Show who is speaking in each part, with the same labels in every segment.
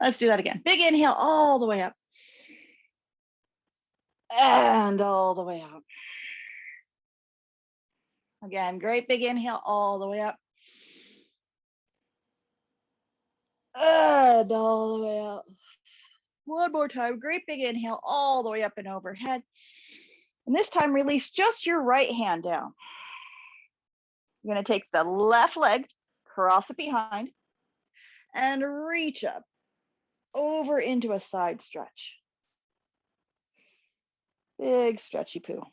Speaker 1: Let's do that again. Big inhale all the way up. And all the way out. Again, great big inhale all the way up. And all the way out. One more time, great big inhale all the way up and overhead. And this time, release just your right hand down. You're gonna take the left leg, cross it behind, and reach up over into a side stretch. Big stretchy poo.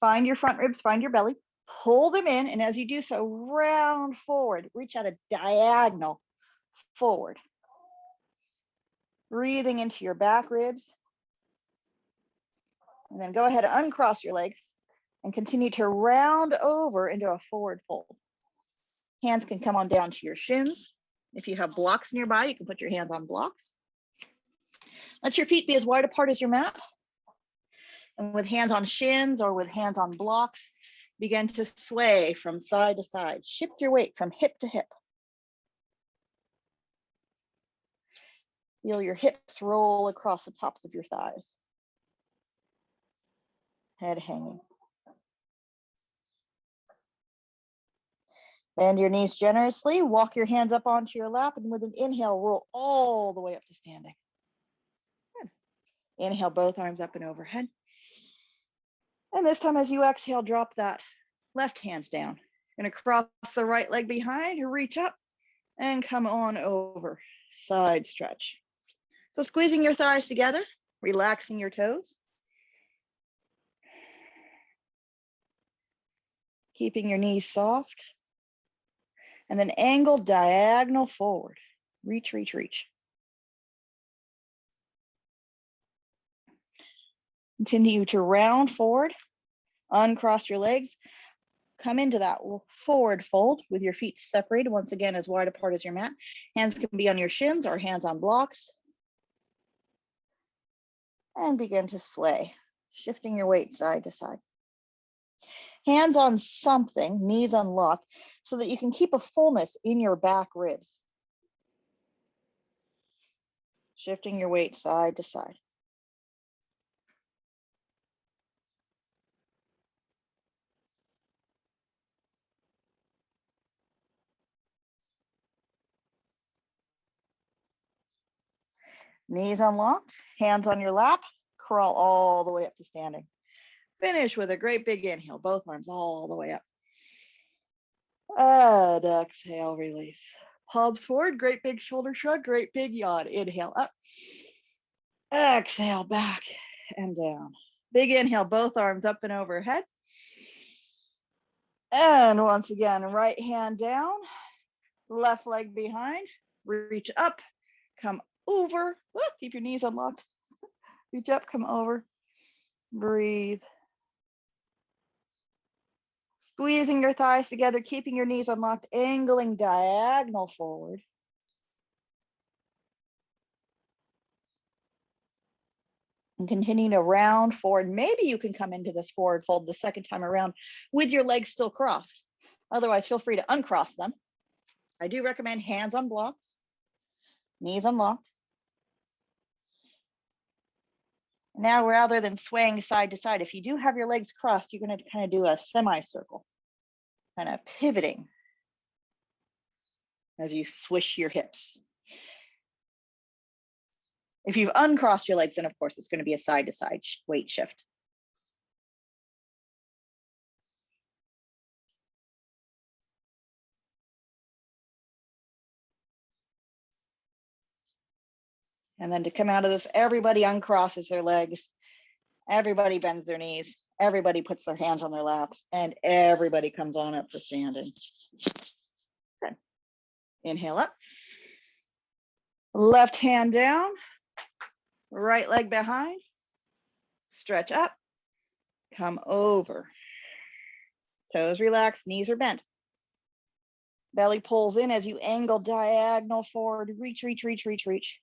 Speaker 1: Find your front ribs, find your belly, pull them in, and as you do so, round forward, reach out a diagonal forward. Breathing into your back ribs. And then go ahead and uncross your legs and continue to round over into a forward fold. Hands can come on down to your shins. If you have blocks nearby, you can put your hands on blocks. Let your feet be as wide apart as your mat. And with hands on shins or with hands on blocks, begin to sway from side to side. Shift your weight from hip to hip. Feel your hips roll across the tops of your thighs. Head hanging. Bend your knees generously, walk your hands up onto your lap, and with an inhale, roll all the way up to standing. Good. Inhale, both arms up and overhead. And this time, as you exhale, drop that left hand down. You're gonna cross the right leg behind, reach up, and come on over, side stretch. So squeezing your thighs together, relaxing your toes. Keeping your knees soft. And then angle diagonal forward. Reach, reach, reach. Continue to round forward, uncross your legs, come into that forward fold with your feet separated, once again, as wide apart as your mat. Hands can be on your shins or hands on blocks. And begin to sway, shifting your weight side to side. Hands on something, knees unlocked, so that you can keep a fullness in your back ribs. Shifting your weight side to side. Knees unlocked, hands on your lap, crawl all the way up to standing. Finish with a great big inhale, both arms all the way up. And exhale, release. Palms forward, great big shoulder shrug, great big yawn. Inhale up. Exhale back and down. Big inhale, both arms up and overhead. And once again, right hand down, left leg behind, reach up, come over. Keep your knees unlocked. Reach up, come over, breathe. Squeezing your thighs together, keeping your knees unlocked, angling diagonal forward. And continue to round forward. Maybe you can come into this forward fold the second time around with your legs still crossed. Otherwise, feel free to uncross them. I do recommend hands on blocks, knees unlocked. Now, rather than swaying side to side, if you do have your legs crossed, you're going to kind of do a semicircle, kind of pivoting as you swish your hips. If you've uncrossed your legs, then of course it's going to be a side to side weight shift. And then to come out of this, everybody uncrosses their legs, everybody bends their knees, everybody puts their hands on their laps, and everybody comes on up for standing. Good. Inhale up. Left hand down, right leg behind, stretch up, come over. Toes relaxed, knees are bent. Belly pulls in as you angle diagonal forward, reach, reach, reach, reach, reach.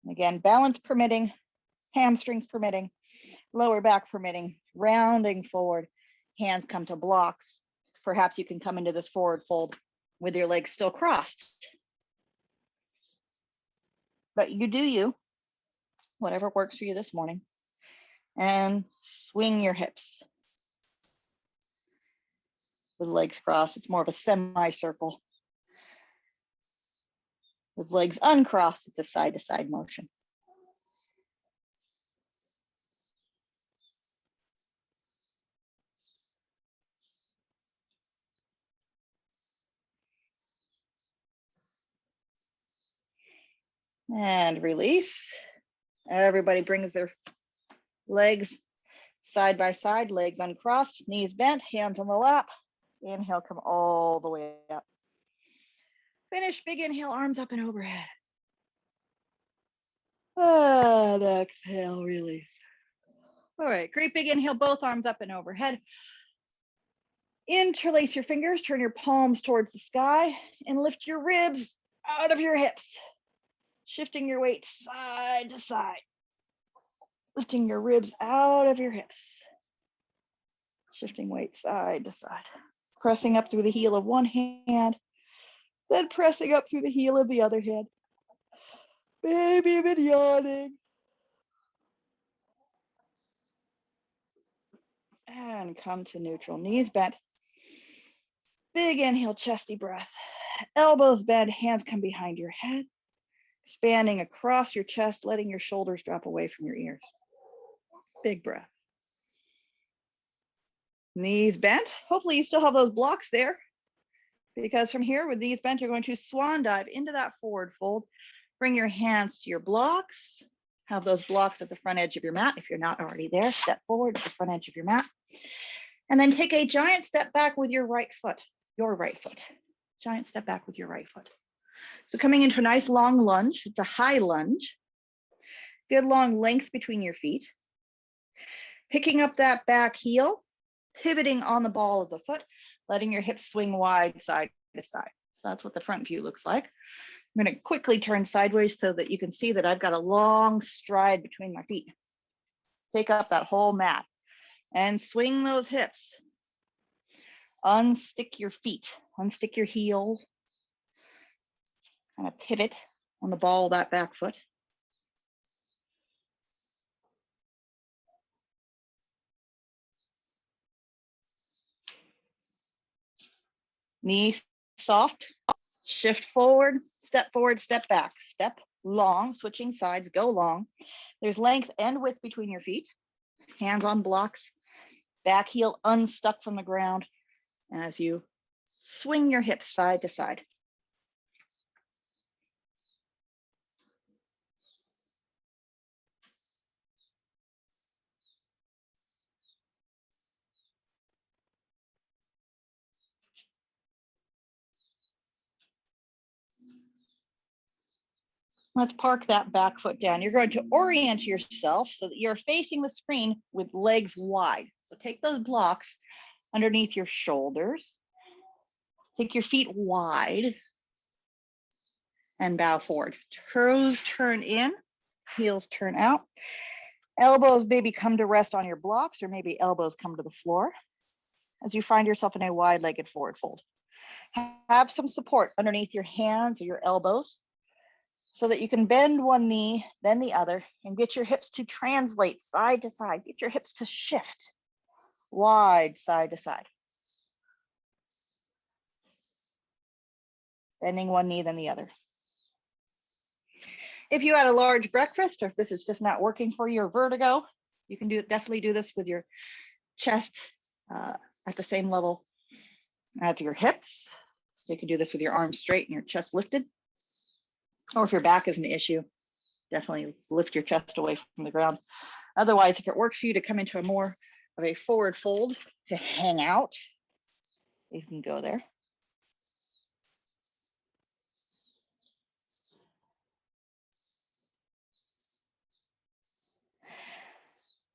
Speaker 1: Again, balance permitting, hamstrings permitting, lower back permitting, rounding forward, hands come to blocks, perhaps you can come into this forward fold with your legs still crossed. But you do you, whatever works for you this morning. And swing your hips with legs crossed. It's more of a semicircle. With legs uncrossed, it's a side-to-side motion. And release. Everybody brings their legs side by side, legs uncrossed, knees bent, hands on the lap. Inhale, come all the way up. Finish, big inhale, arms up and overhead. And exhale, release. All right, great big inhale, both arms up and overhead. Interlace your fingers, turn your palms towards the sky, and lift your ribs out of your hips. Shifting your weight side to side. Lifting your ribs out of your hips. Shifting weight side to side. Pressing up through the heel of one hand, then pressing up through the heel of the other hand. Maybe even yawning. And come to neutral, knees bent. Big inhale, chesty breath. Elbows bend, hands come behind your head. Expanding across your chest, letting your shoulders drop away from your ears. Big breath. Knees bent. Hopefully you still have those blocks there, because from here with knees bent, you're going to swan dive into that forward fold. Bring your hands to your blocks. Have those blocks at the front edge of your mat. If you're not already there, step forward to the front edge of your mat. And then take a giant step back with your right foot. Giant step back with your right foot. So coming into a nice long lunge. It's a high lunge. Good long length between your feet. Picking up that back heel, pivoting on the ball of the foot, letting your hips swing wide side to side. So that's what the front view looks like. I'm going to quickly turn sideways so that you can see that I've got a long stride between my feet. Take up that whole mat and swing those hips. Unstick your feet, unstick your heel, kind of pivot on the ball of that back foot. Knee soft, shift forward, step back, step long, switching sides, go long. There's length and width between your feet, hands on blocks, back heel unstuck from the ground as you swing your hips side to side. Let's park that back foot down. You're going to orient yourself so that you're facing the screen with legs wide. So take those blocks underneath your shoulders. Take your feet wide and bow forward. Toes turn in, heels turn out. Elbows maybe come to rest on your blocks, or maybe elbows come to the floor as you find yourself in a wide-legged forward fold. Have some support underneath your hands or your elbows so that you can bend one knee, then the other, and get your hips to translate side to side. Get your hips to shift wide side to side. Bending one knee, then the other. If you had a large breakfast, or if this is just not working for you, or vertigo, you can definitely do this with your chest at the same level as your hips. So you can do this with your arms straight and your chest lifted. Or if your back is an issue, definitely lift your chest away from the ground. Otherwise, if it works for you to come into a more of a forward fold to hang out, you can go there.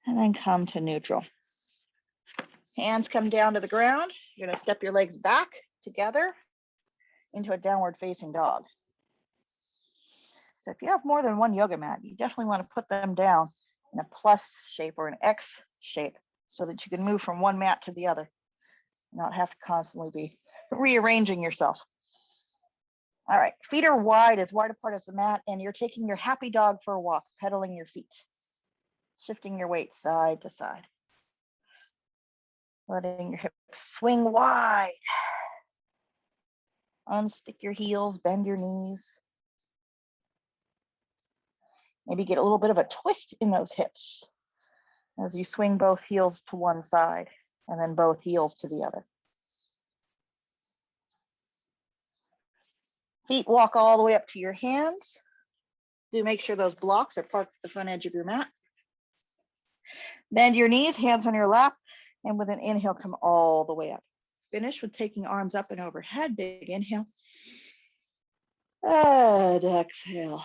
Speaker 1: And then come to neutral. Hands come down to the ground. You're going to step your legs back together into a downward facing dog. So if you have more than one yoga mat, you definitely want to put them down in a plus shape or an X shape so that you can move from one mat to the other. not have to constantly be rearranging yourself. All right, feet are wide apart as the mat, and you're taking your happy dog for a walk, pedaling your feet, shifting your weight side to side, letting your hips swing wide. Unstick your heels, bend your knees. Maybe get a little bit of a twist in those hips as you swing both heels to one side and then both heels to the other. Feet walk all the way up to your hands. Do make sure those blocks are parked at the front edge of your mat. Bend your knees, hands on your lap, and with an inhale, come all the way up. Finish with taking arms up and overhead. Big inhale. And exhale.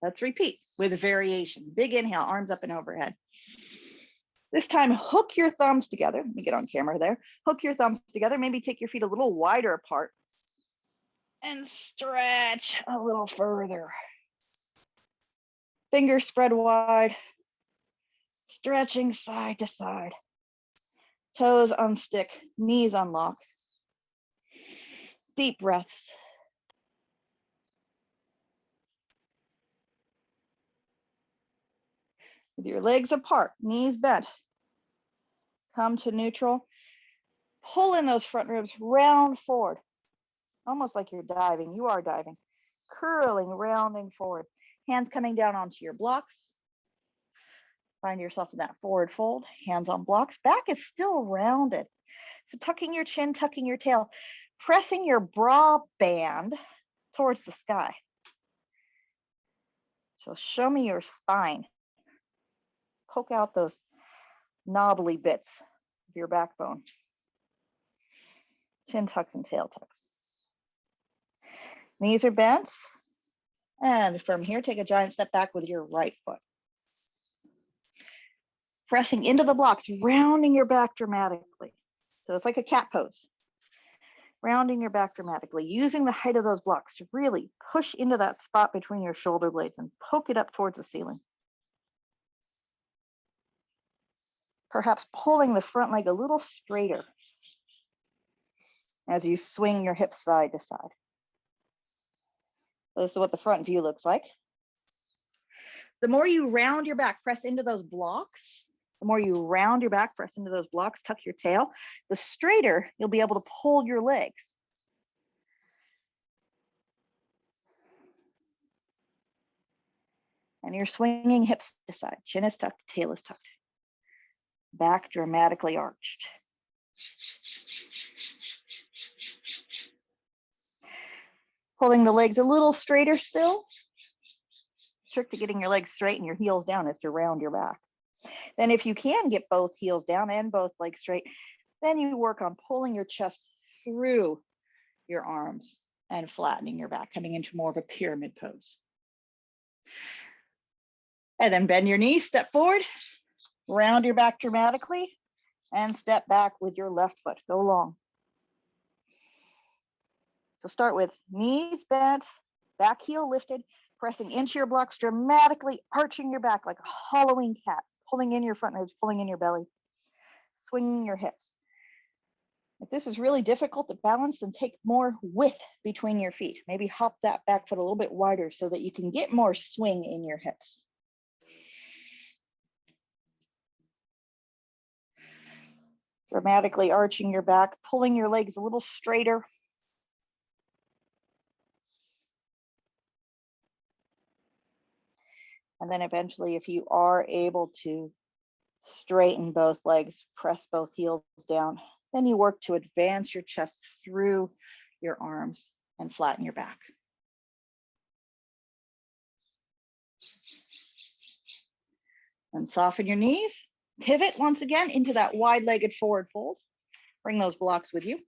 Speaker 1: Let's repeat with a variation. Big inhale, arms up and overhead. This time, hook your thumbs together. Let me get on camera there. Hook your thumbs together. Maybe take your feet a little wider apart and stretch a little further. Fingers spread wide, stretching side to side. Toes unstick, knees unlock. Deep breaths. With your legs apart, knees bent. Come to neutral. Pull in those front ribs, round forward. Almost like you're diving. You are diving. Curling, rounding forward. Hands coming down onto your blocks. Find yourself in that forward fold. Hands on blocks. Back is still rounded. So tucking your chin, tucking your tail. Pressing your bra band towards the sky. So show me your spine. Poke out those knobbly bits of your backbone. Chin tucks and tail tucks. Knees are bent. And from here, take a giant step back with your right foot. Pressing into the blocks, rounding your back dramatically. So it's like a cat pose. Rounding your back dramatically, using the height of those blocks to really push into that spot between your shoulder blades and poke it up towards the ceiling. Perhaps pulling the front leg a little straighter as you swing your hips side to side. This is what the front view looks like. The more you round your back, press into those blocks, the more you round your back, press into those blocks, tuck your tail, the straighter you'll be able to pull your legs. And you're swinging hips to side. Chin is tucked, tail is tucked. Back dramatically arched. Pulling the legs a little straighter still. Trick to getting your legs straight and your heels down is to round your back. Then if you can get both heels down and both legs straight, then you work on pulling your chest through your arms and flattening your back, coming into more of a pyramid pose. And then bend your knees, step forward, round your back dramatically, and step back with your left foot. Go long. So start with knees bent, back heel lifted, pressing into your blocks, dramatically arching your back like a Halloween cat, pulling in your front ribs, pulling in your belly, swinging your hips. If this is really difficult to balance, then take more width between your feet. Maybe hop that back foot a little bit wider so that you can get more swing in your hips. Dramatically arching your back, pulling your legs a little straighter. And then eventually, if you are able to straighten both legs, press both heels down, then you work to advance your chest through your arms and flatten your back. And soften your knees. Pivot once again into that wide-legged forward fold. Bring those blocks with you.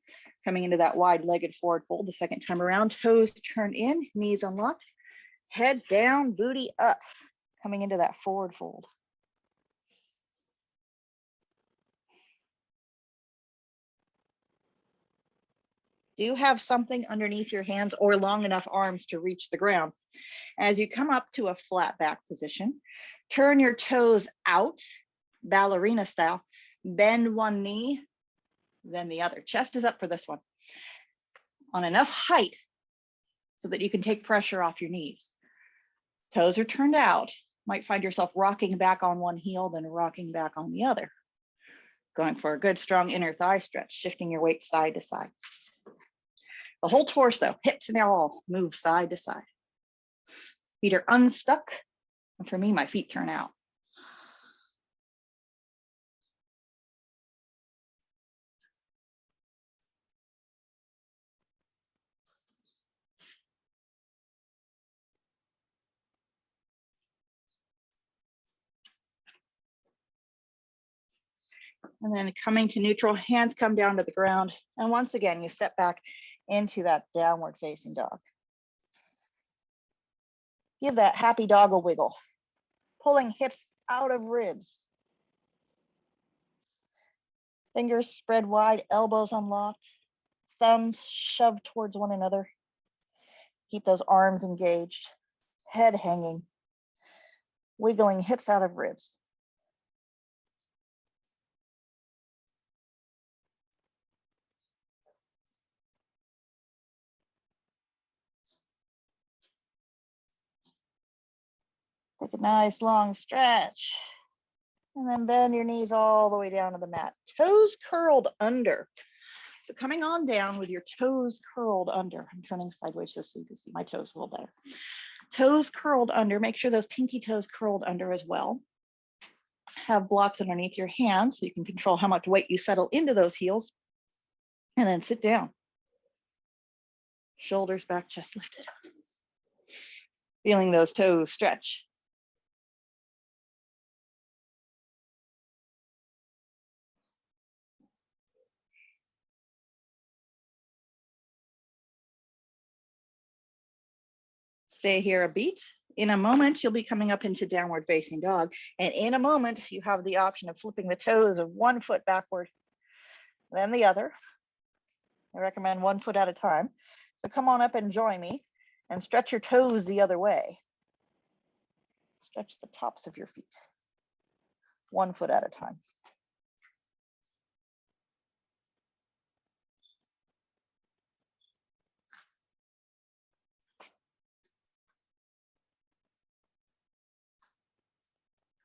Speaker 1: Coming into that wide-legged forward fold the second time around. Toes turned in, knees unlocked. Head down, booty up. Coming into that forward fold. Do you have something underneath your hands or long enough arms to reach the ground? As you come up to a flat back position, turn your toes out, ballerina style, bend one knee, then the other. Chest is up for this one. On enough height so that you can take pressure off your knees. Toes are turned out. Might find yourself rocking back on one heel, then rocking back on the other. Going for a good strong inner thigh stretch, shifting your weight side to side. The whole torso, hips and all, move side to side. Feet are unstuck. And for me, my feet turn out. And then coming to neutral, hands come down to the ground. And once again, you step back into that downward facing dog. Give that happy dog a wiggle, pulling hips out of ribs. Fingers spread wide, elbows unlocked, thumbs shoved towards one another. Keep those arms engaged, head hanging, wiggling hips out of ribs. Take a nice long stretch. And then bend your knees all the way down to the mat. Toes curled under. So coming on down with your toes curled under. I'm turning sideways just so you can see my toes a little better. Toes curled under. Make sure those pinky toes curled under as well. Have blocks underneath your hands so you can control how much weight you settle into those heels. And then sit down. Shoulders back, chest lifted. Feeling those toes stretch. Stay here a beat. In a moment, you'll be coming up into downward facing dog. And in a moment, you have the option of flipping the toes of one foot backward, then the other. I recommend 1 foot at a time. So come on up and join me and stretch your toes the other way. Stretch the tops of your feet, 1 foot at a time.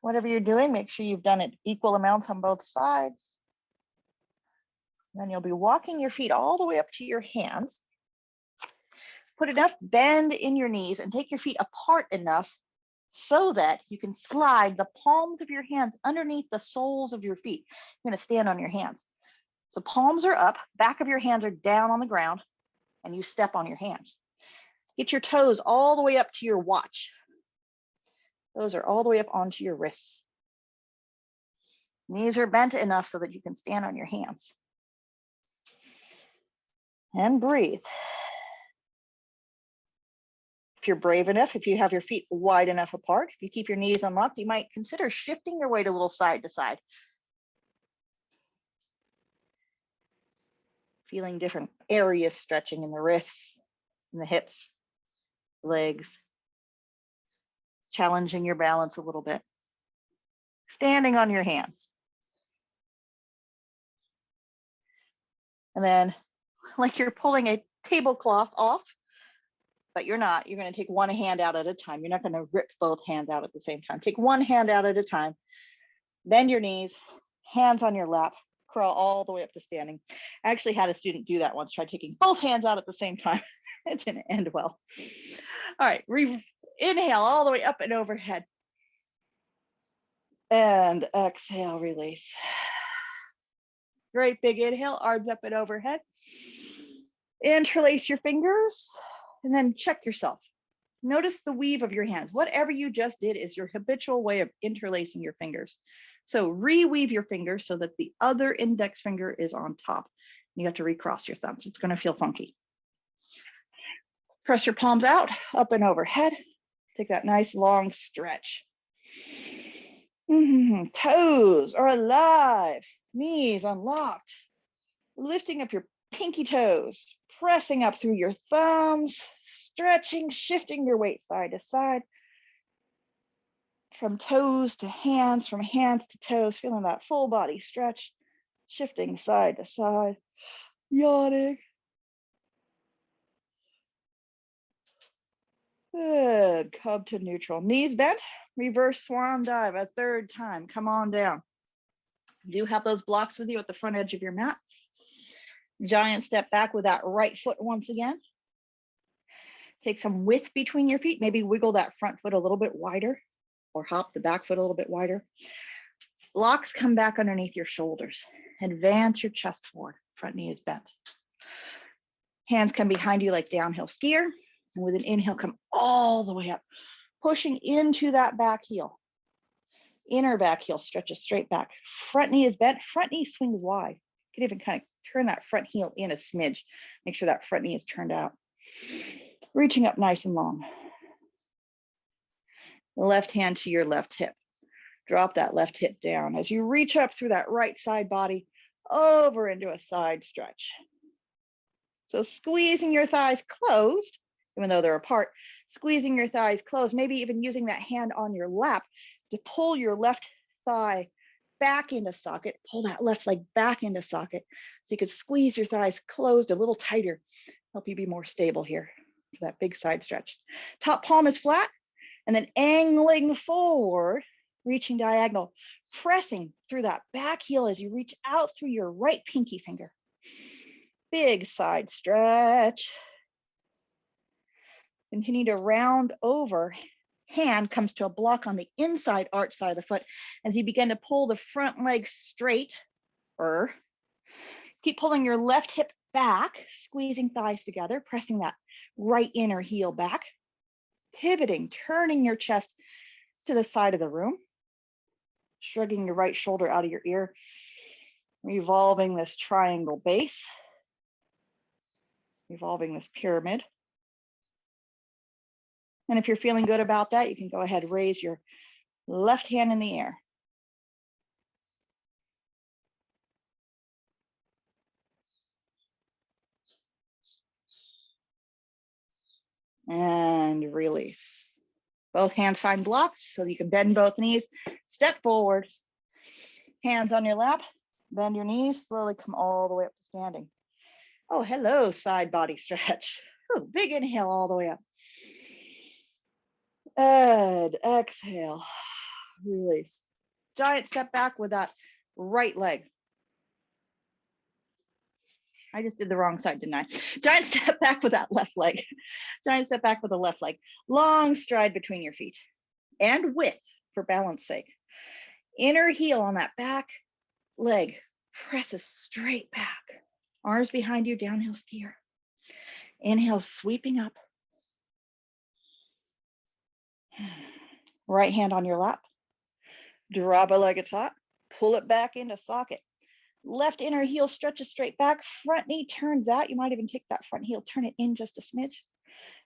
Speaker 1: Whatever you're doing, make sure you've done it equal amounts on both sides. Then you'll be walking your feet all the way up to your hands. Put enough bend in your knees and take your feet apart enough so that you can slide the palms of your hands underneath the soles of your feet. You're going to stand on your hands. So palms are up, back of your hands are down on the ground, and you step on your hands. Get your toes all the way up to your watch. Those are all the way up onto your wrists. Knees are bent enough so that you can stand on your hands. And breathe. If you're brave enough, if you have your feet wide enough apart, if you keep your knees unlocked, you might consider shifting your weight a little side to side. Feeling different areas stretching in the wrists, in the hips, legs. Challenging your balance a little bit. Standing on your hands. And then, like you're pulling a tablecloth off, but you're not. You're going to take one hand out at a time. You're not going to rip both hands out at the same time. Take one hand out at a time. Bend your knees, hands on your lap, crawl all the way up to standing. I actually had a student do that once, try taking both hands out at the same time. It didn't end well. All right, inhale all the way up and overhead. And exhale, release. Great big inhale, arms up and overhead. Interlace your fingers and then check yourself. Notice the weave of your hands. Whatever you just did is your habitual way of interlacing your fingers. So reweave your fingers so that the other index finger is on top. You have to recross your thumbs. It's going to feel funky. Press your palms out, up and overhead. Take that nice long stretch. Toes are alive. Knees unlocked. Lifting up your pinky toes. Pressing up through your thumbs. Stretching, shifting your weight side to side. From toes to hands, from hands to toes. Feeling that full body stretch. Shifting side to side, yawning. Good, come to neutral. Knees bent, reverse swan dive a third time. Come on down. Do have those blocks with you at the front edge of your mat. Giant step back with that right foot once again. Take some width between your feet. Maybe wiggle that front foot a little bit wider or hop the back foot a little bit wider. Blocks come back underneath your shoulders. Advance your chest forward. Front knee is bent. Hands come behind you like downhill skier. And with an inhale, come all the way up, pushing into that back heel. Inner back heel stretches straight back. Front knee is bent. Front knee swings wide. You can even kind of turn that front heel in a smidge. Make sure that front knee is turned out. Reaching up nice and long. Left hand to your left hip. Drop that left hip down as you reach up through that right side body over into a side stretch. So squeezing your thighs closed, even though they're apart, squeezing your thighs closed, maybe even using that hand on your lap to pull your left thigh back into socket, pull that left leg back into socket. So you could squeeze your thighs closed a little tighter, help you be more stable here for that big side stretch. Top palm is flat and then angling forward, reaching diagonal, pressing through that back heel as you reach out through your right pinky finger. Big side stretch. Continue to round over. Hand comes to a block on the inside arch side of the foot as you begin to pull the front leg straight. Keep pulling your left hip back, squeezing thighs together, pressing that right inner heel back, pivoting, turning your chest to the side of the room, shrugging your right shoulder out of your ear, revolving this triangle base, revolving this pyramid. And if you're feeling good about that, you can go ahead and raise your left hand in the air. And release. Both hands find blocks so you can bend both knees. Step forward. Hands on your lap. Bend your knees. Slowly come all the way up to standing. Oh, hello, side body stretch. Oh, big inhale all the way up. And exhale. Release. Giant step back with that right leg. I just did the wrong side, didn't I? Giant step back with that left leg. Giant step back with the left leg. Long stride between your feet and width for balance sake. Inner heel on that back leg presses straight back. Arms behind you, downhill skier. Inhale, sweeping up. Right hand on your lap. Drop it like it's hot. Pull it back into socket. Left inner heel stretches straight back. Front knee turns out. You might even take that front heel, turn it in just a smidge.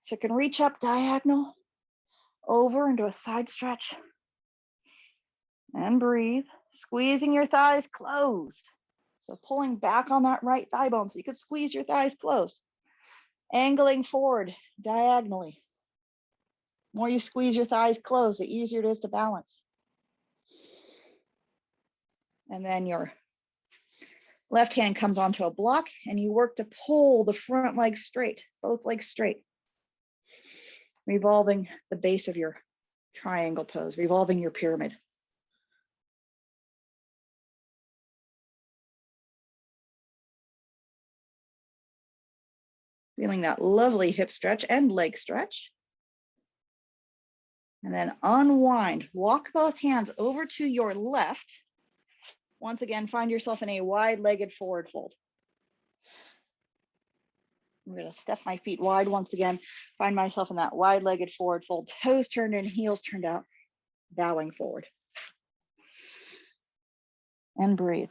Speaker 1: So you can reach up diagonal, over into a side stretch. And breathe. Squeezing your thighs closed. So pulling back on that right thigh bone so you could squeeze your thighs closed. Angling forward diagonally. The more you squeeze your thighs closed, the easier it is to balance. And then your left hand comes onto a block and you work to pull the front leg straight, both legs straight. Revolving the base of your triangle pose, revolving your pyramid. Feeling that lovely hip stretch and leg stretch. And then unwind, walk both hands over to your left. Once again, find yourself in a wide-legged forward fold. I'm going to step my feet wide once again, find myself in that wide-legged forward fold, toes turned in, heels turned out, bowing forward. And breathe.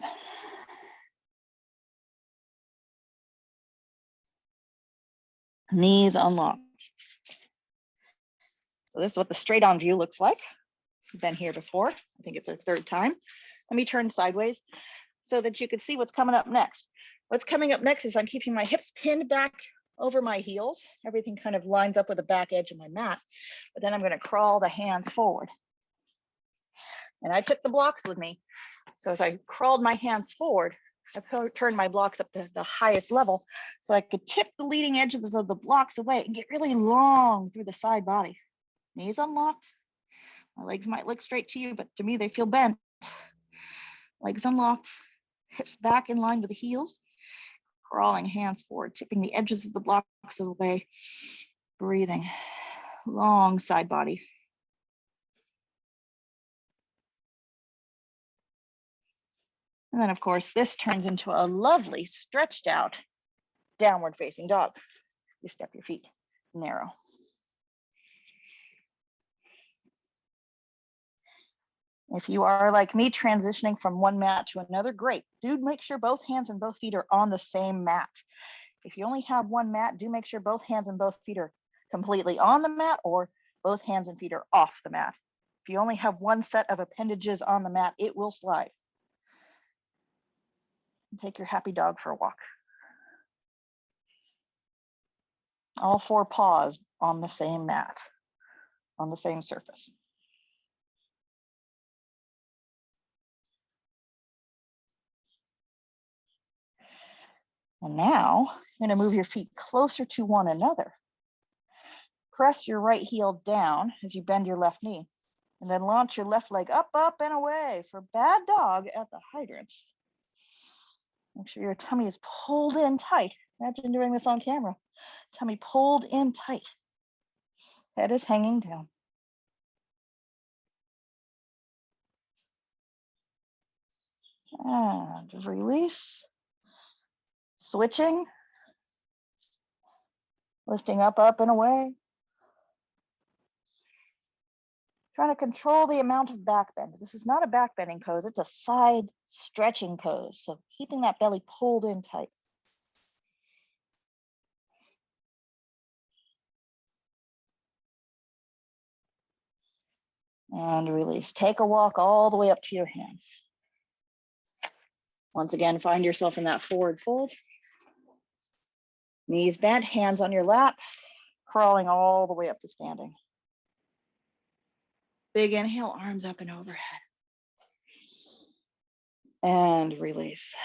Speaker 1: Knees unlocked. So this is what the straight on view looks like. We've been here before. I think it's our third time. Let me turn sideways so that you can see what's coming up next. What's coming up next is I'm keeping my hips pinned back over my heels. Everything kind of lines up with the back edge of my mat. But then I'm going to crawl the hands forward. And I took the blocks with me. So as I crawled my hands forward, I turned my blocks up to the highest level so I could tip the leading edges of the blocks away and get really long through the side body. Knees unlocked. My legs might look straight to you, but to me, they feel bent. Legs unlocked, hips back in line with the heels, crawling hands forward, tipping the edges of the blocks away, breathing, long side body. And then, of course, this turns into a lovely stretched out downward facing dog. You step your feet narrow. If you are like me, transitioning from one mat to another, great. Do make sure both hands and both feet are on the same mat. If you only have one mat, do make sure both hands and both feet are completely on the mat, or both hands and feet are off the mat. If you only have one set of appendages on the mat, it will slide. Take your happy dog for a walk. All four paws on the same mat, on the same surface. And now you're going to move your feet closer to one another. Press your right heel down as you bend your left knee, and then launch your left leg up, up, and away for bad dog at the hydrant. Make sure your tummy is pulled in tight. Imagine doing this on camera. Tummy pulled in tight. Head is hanging down. And release. Switching. Lifting up, up, and away. Trying to control the amount of back bend. This is not a back bending pose, it's a side stretching pose. So keeping that belly pulled in tight. And release. Take a walk all the way up to your hands. Once again, find yourself in that forward fold. Knees bent, hands on your lap, crawling all the way up to standing. Big inhale, arms up and overhead. And release.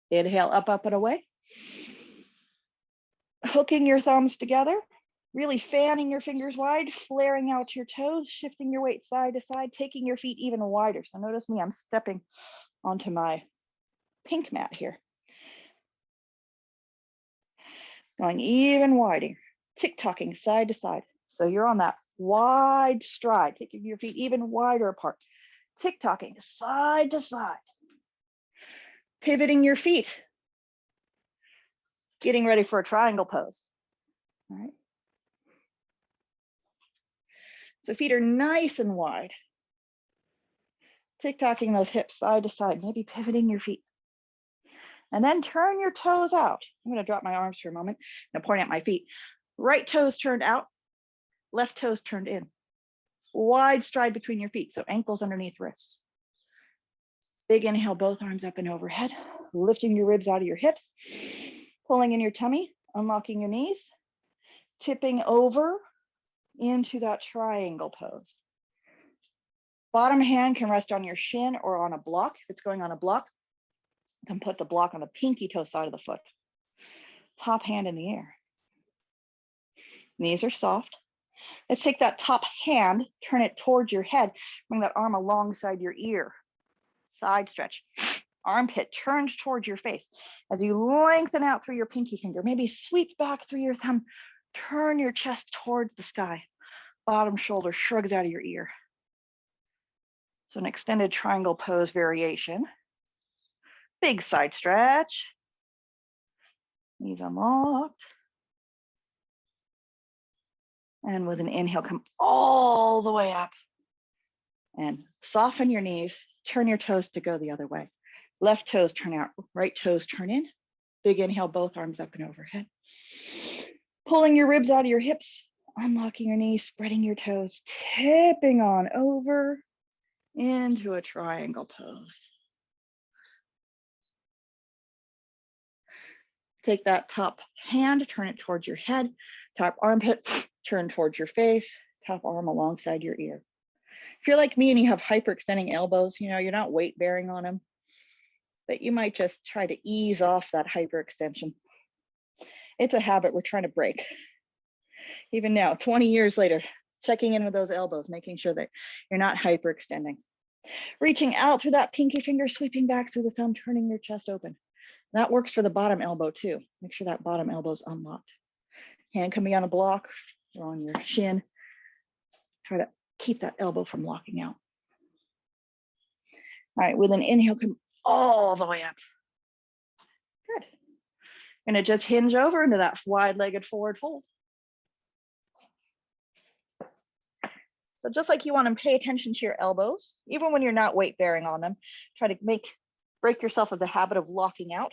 Speaker 1: Inhale, up, up, and away. Hooking your thumbs together, really fanning your fingers wide, flaring out your toes, shifting your weight side to side, taking your feet even wider. So notice me, I'm stepping onto my pink mat here. Going even wider, tick-tocking side to side. So you're on that wide stride, taking your feet even wider apart, tick-tocking side to side, pivoting your feet, getting ready for a triangle pose. All right. So feet are nice and wide, tick-tocking those hips side to side, maybe pivoting your feet. And then turn your toes out. I'm going to drop my arms for a moment and point at my feet. Right toes turned out, left toes turned in. Wide stride between your feet, so ankles underneath wrists. Big inhale, both arms up and overhead, lifting your ribs out of your hips, pulling in your tummy, unlocking your knees, tipping over into that triangle pose. Bottom hand can rest on your shin or on a block. If it's going on a block, you can put the block on the pinky toe side of the foot. Top hand in the air. Knees are soft. Let's take that top hand, turn it towards your head, bring that arm alongside your ear. Side stretch. Armpit turned towards your face. As you lengthen out through your pinky finger, maybe sweep back through your thumb, turn your chest towards the sky. Bottom shoulder shrugs out of your ear. So an extended triangle pose variation. Big side stretch. Knees unlocked. And with an inhale, come all the way up. And soften your knees. Turn your toes to go the other way. Left toes turn out, right toes turn in. Big inhale, both arms up and overhead. Pulling your ribs out of your hips, unlocking your knees, spreading your toes, tipping on over into a triangle pose. Take that top hand, turn it towards your head, top armpit, turn towards your face, top arm alongside your ear. If you're like me and you have hyperextending elbows, you're not weight bearing on them, but you might just try to ease off that hyperextension. It's a habit we're trying to break. Even now, 20 years later, checking in with those elbows, making sure that you're not hyperextending. Reaching out through that pinky finger, sweeping back through the thumb, turning your chest open. That works for the bottom elbow too. Make sure that bottom elbow's unlocked. Hand can be on a block or on your shin. Try to keep that elbow from locking out. All right, with an inhale, come all the way up. Good. Gonna just hinge over into that wide-legged forward fold. So just like you want to pay attention to your elbows, even when you're not weight bearing on them, try to break yourself of the habit of locking out.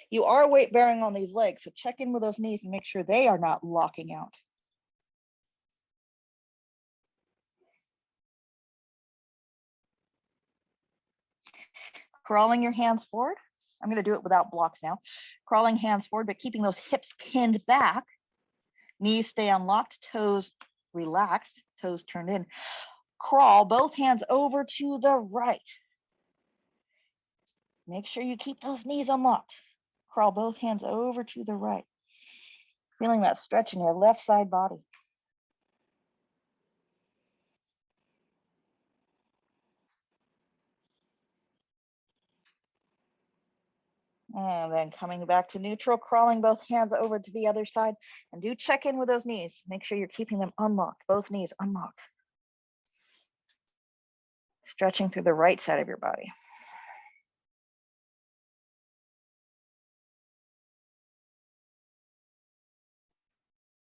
Speaker 1: You are weight bearing on these legs, so check in with those knees and make sure they are not locking out. Crawling your hands forward. I'm going to do it without blocks now. Crawling hands forward, but keeping those hips pinned back. Knees stay unlocked, toes relaxed, toes turned in. Crawl both hands over to the right. Make sure you keep those knees unlocked. Crawl both hands over to the right. Feeling that stretch in your left side body. And then coming back to neutral, crawling both hands over to the other side, and do check in with those knees. Make sure you're keeping them unlocked, both knees unlocked. Stretching through the right side of your body.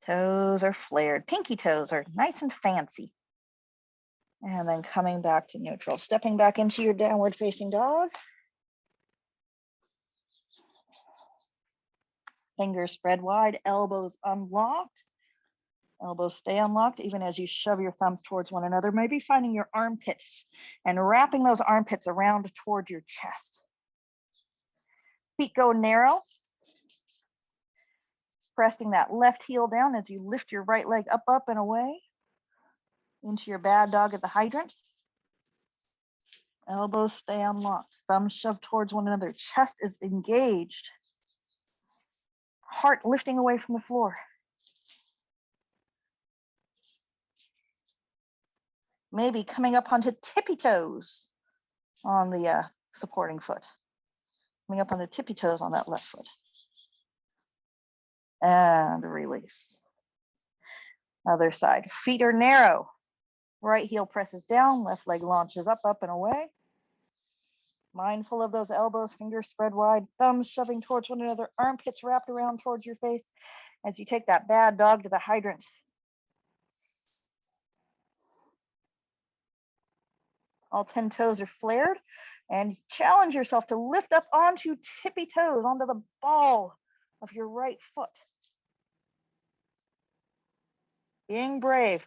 Speaker 1: Toes are flared. Pinky toes are nice and fancy. And then coming back to neutral, stepping back into your downward facing dog. Fingers spread wide, elbows unlocked. Elbows stay unlocked even as you shove your thumbs towards one another, maybe finding your armpits and wrapping those armpits around toward your chest. Feet go narrow. Pressing that left heel down as you lift your right leg up, up and away into your bad dog at the hydrant. Elbows stay unlocked. Thumbs shoved towards one another. Chest is engaged. Heart lifting away from the floor. Maybe coming up onto tippy toes on the supporting foot. Coming up onto tippy toes on that left foot. And release. Other side. Feet are narrow. Right heel presses down, left leg launches up, up and away. Mindful of those elbows, fingers spread wide, thumbs shoving towards one another, armpits wrapped around towards your face as you take that bad dog to the hydrant. All 10 toes are flared, and challenge yourself to lift up onto tippy toes, onto the ball of your right foot. Being brave,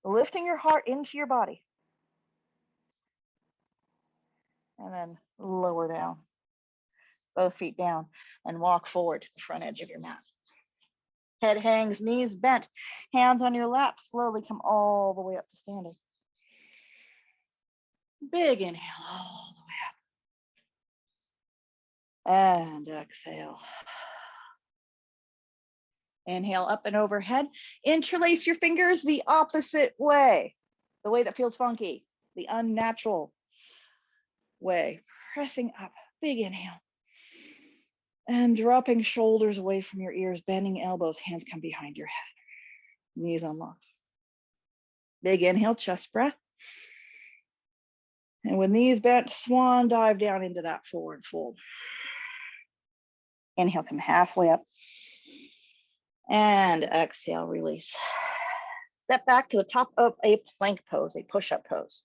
Speaker 1: lifting your heart into your body. And then lower down, both feet down, and walk forward to the front edge of your mat. Head hangs, knees bent, hands on your lap, slowly come all the way up to standing. Big inhale all the way up. And exhale. Inhale up and overhead. Interlace your fingers the opposite way, the way that feels funky, the unnatural way. Pressing up, big inhale. And dropping shoulders away from your ears, bending elbows, hands come behind your head. Knees unlocked. Big inhale, chest breath. And with knees bent, swan dive down into that forward fold. Inhale, come halfway up. And exhale, release. Step back to the top of a plank pose, a push-up pose.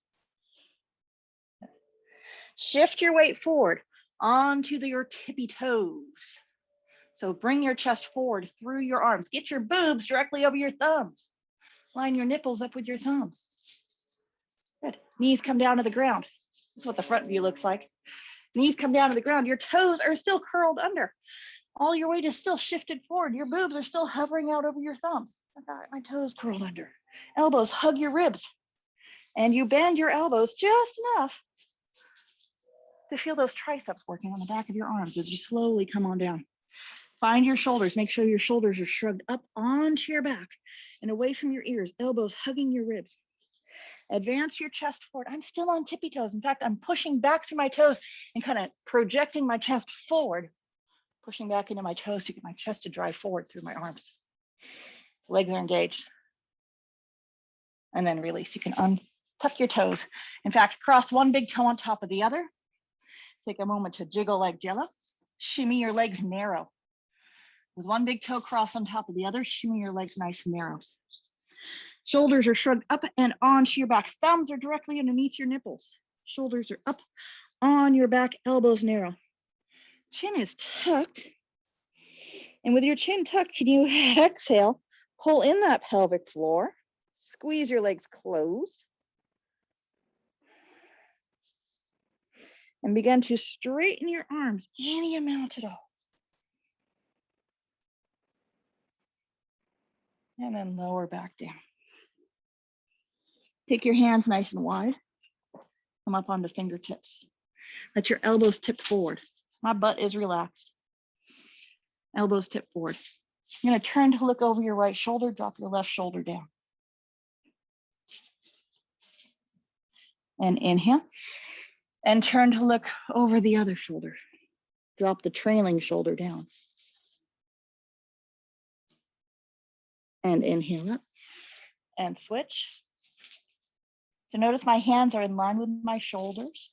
Speaker 1: Shift your weight forward onto your tippy toes. So bring your chest forward through your arms. Get your boobs directly over your thumbs. Line your nipples up with your thumbs. Good. Knees come down to the ground. That's what the front view looks like. Knees come down to the ground. Your toes are still curled under. All your weight is still shifted forward. Your boobs are still hovering out over your thumbs. I got my toes curled under. Elbows hug your ribs. And you bend your elbows just enough to feel those triceps working on the back of your arms as you slowly come on down. Find your shoulders. Make sure your shoulders are shrugged up onto your back and away from your ears, elbows hugging your ribs. Advance your chest forward. I'm still on tippy toes. In fact, I'm pushing back through my toes and kind of projecting my chest forward, pushing back into my toes to get my chest to drive forward through my arms. So legs are engaged. And then release. You can untuck your toes. In fact, cross one big toe on top of the other. Take a moment to jiggle like jello. Shimmy your legs narrow. With one big toe crossed on top of the other, shimmy your legs nice and narrow. Shoulders are shrugged up and onto your back. Thumbs are directly underneath your nipples. Shoulders are up on your back, elbows narrow. Chin is tucked. And with your chin tucked, can you exhale? Pull in that pelvic floor. Squeeze your legs closed. And begin to straighten your arms any amount at all. And then lower back down. Take your hands nice and wide. Come up onto fingertips. Let your elbows tip forward. My butt is relaxed. Elbows tip forward. You're going to turn to look over your right shoulder. Drop your left shoulder down. And inhale. And turn to look over the other shoulder. Drop the trailing shoulder down. And inhale up. And switch. So notice my hands are in line with my shoulders.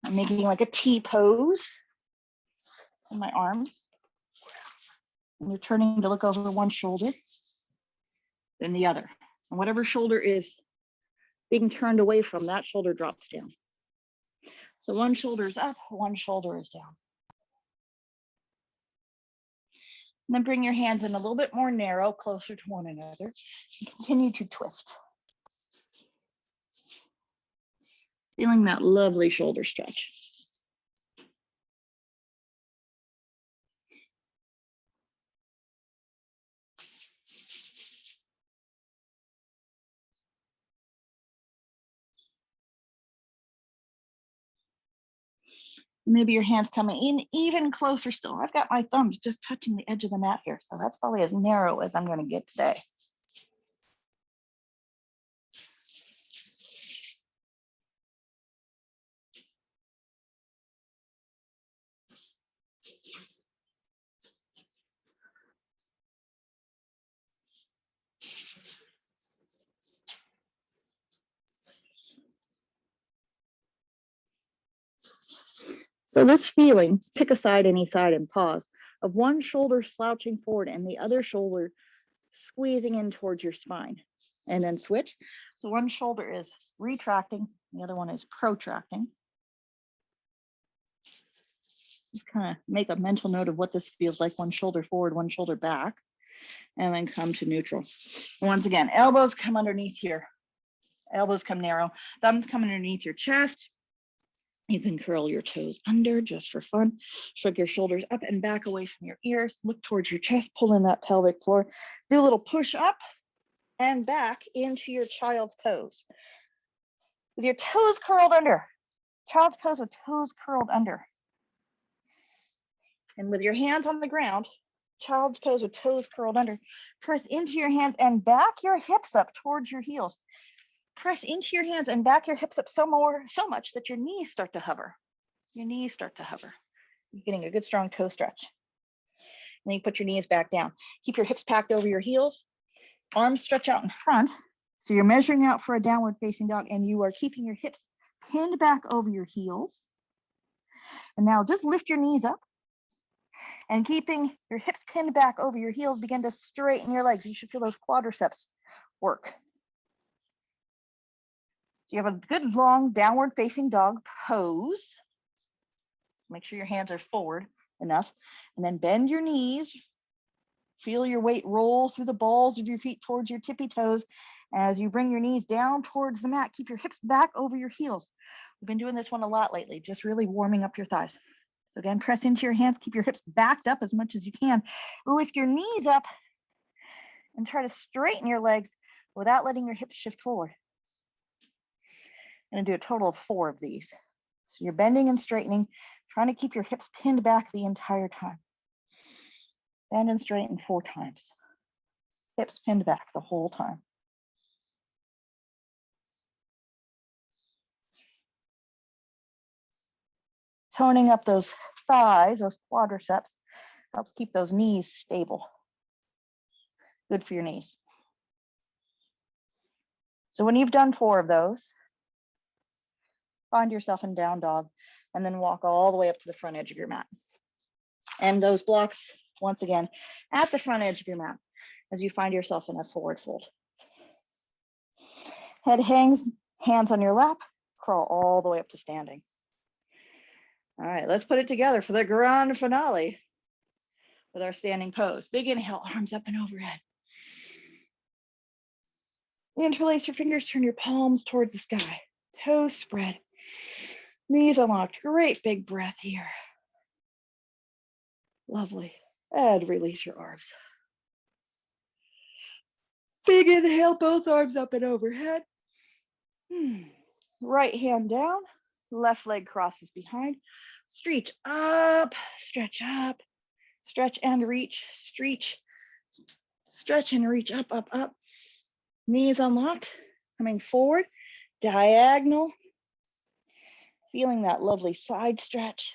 Speaker 1: I'm making like a T pose in my arms. And you're turning to look over one shoulder, then the other. And whatever shoulder is being turned away from, that shoulder drops down. So one shoulder is up, one shoulder is down. And then bring your hands in a little bit more narrow, closer to one another. And continue to twist. Feeling that lovely shoulder stretch. Maybe your hands coming in even closer still. I've got my thumbs just touching the edge of the mat here. So that's probably as narrow as I'm going to get today. So this feeling, pick a side, any side, and pause, of one shoulder slouching forward and the other shoulder squeezing in towards your spine. And then switch. So one shoulder is retracting, the other one is protracting. Just kind of make a mental note of what this feels like, one shoulder forward, one shoulder back, and then come to neutral. And once again, elbows come underneath here. Elbows come narrow, thumbs come underneath your chest. You can curl your toes under just for fun. Shrug your shoulders up and back away from your ears. Look towards your chest, pull in that pelvic floor. Do a little push up and back into your child's pose. With your toes curled under. Child's pose with toes curled under. And with your hands on the ground, child's pose with toes curled under. Press into your hands and back your hips up towards your heels. Press into your hands and back your hips up so much that your knees start to hover. Your knees start to hover. You're getting a good strong toe stretch. And then you put your knees back down. Keep your hips packed over your heels. Arms stretch out in front. So you're measuring out for a downward facing dog and you are keeping your hips pinned back over your heels. And now just lift your knees up. And keeping your hips pinned back over your heels, begin to straighten your legs. You should feel those quadriceps work. You have a good long downward facing dog pose. Make sure your hands are forward enough. And then bend your knees. Feel your weight roll through the balls of your feet towards your tippy toes. As you bring your knees down towards the mat, keep your hips back over your heels. We've been doing this one a lot lately, just really warming up your thighs. So again, press into your hands, keep your hips backed up as much as you can. Lift your knees up and try to straighten your legs without letting your hips shift forward. I'm going to do a total of 4 of these. So you're bending and straightening, trying to keep your hips pinned back the entire time. Bend and straighten 4 times. Hips pinned back the whole time. Toning up those thighs, those quadriceps, helps keep those knees stable. Good for your knees. So when you've done 4 of those, find yourself in down dog and then walk all the way up to the front edge of your mat. And those blocks, once again, at the front edge of your mat as you find yourself in a forward fold. Head hangs, hands on your lap, crawl all the way up to standing. All right, let's put it together for the grand finale with our standing pose. Big inhale, arms up and overhead. Interlace your fingers, turn your palms towards the sky. Toes spread, knees unlocked. Great big breath here. Lovely. And release your arms. Big inhale, both arms up and overhead. Right hand down, left leg crosses behind. Stretch up, stretch and reach, stretch and reach up, up, up. Knees unlocked, coming forward, diagonal. Feeling that lovely side stretch.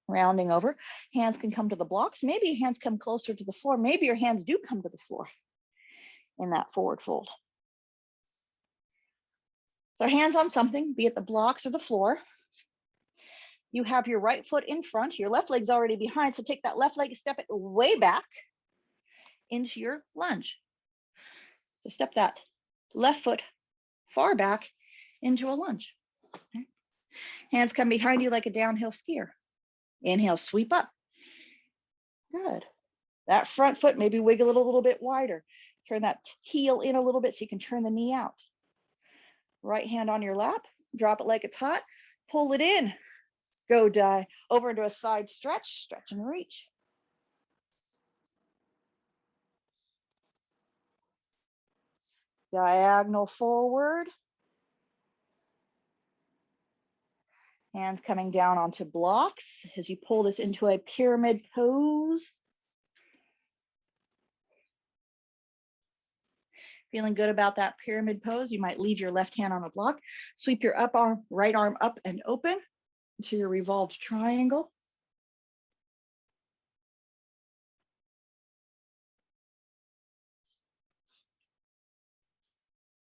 Speaker 1: Rounding over, hands can come to the blocks. Maybe your hands come closer to the floor. Maybe your hands do come to the floor in that forward fold. So hands on something, be it the blocks or the floor. You have your right foot in front, your left leg's already behind, so take that left leg, step it way back into your lunge. So step that left foot far back into a lunge. Okay. Hands come behind you like a downhill skier. Inhale, sweep up. Good. That front foot, maybe wiggle it a little bit wider. Turn that heel in a little bit so you can turn the knee out. Right hand on your lap, drop it like it's hot, pull it in. Go over into a side stretch, stretch and reach. Diagonal forward. Hands coming down onto blocks as you pull this into a pyramid pose. Feeling good about that pyramid pose, you might leave your left hand on a block, sweep your right arm up and open to your revolved triangle.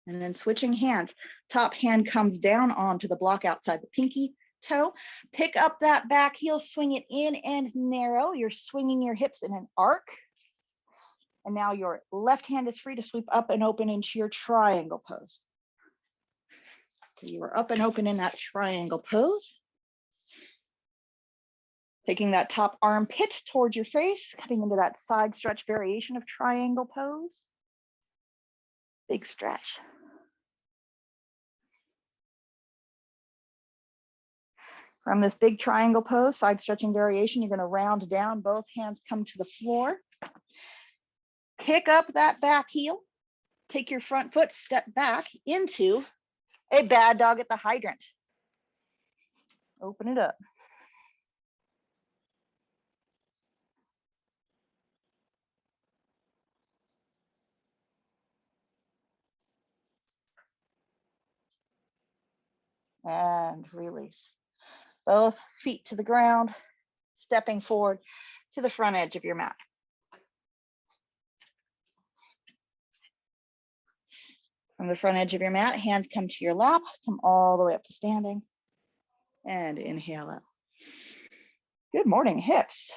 Speaker 1: And then switching hands, top hand comes down onto the block outside the pinky toe. Pick up that back heel, swing it in and narrow. You're swinging your hips in an arc. And now your left hand is free to sweep up and open into your triangle pose. So you are up and open in that triangle pose. Taking that top armpit towards your face, coming into that side stretch variation of triangle pose. Big stretch. From this big triangle pose, side stretching variation, you're going to round down, both hands come to the floor. Kick up that back heel. Take your front foot, step back into a bad dog at the hydrant. Open it up. And release. Both feet to the ground, stepping forward to the front edge of your mat. From the front edge of your mat, hands come to your lap, come all the way up to standing, and inhale up. Good morning, hips.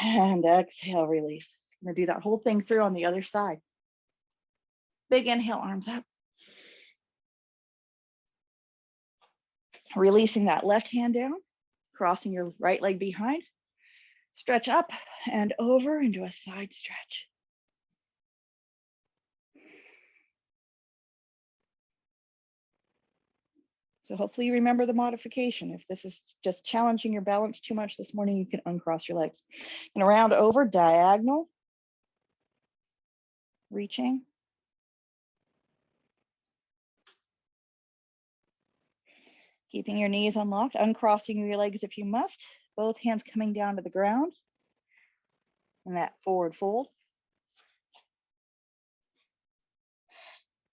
Speaker 1: And exhale, release. I'm gonna do that whole thing through on the other side. Big inhale, arms up. Releasing that left hand down, crossing your right leg behind. Stretch up and over into a side stretch. So hopefully you remember the modification. If this is just challenging your balance too much this morning, you can uncross your legs. And around over, diagonal, reaching. Keeping your knees unlocked, uncrossing your legs if you must, both hands coming down to the ground. And that forward fold.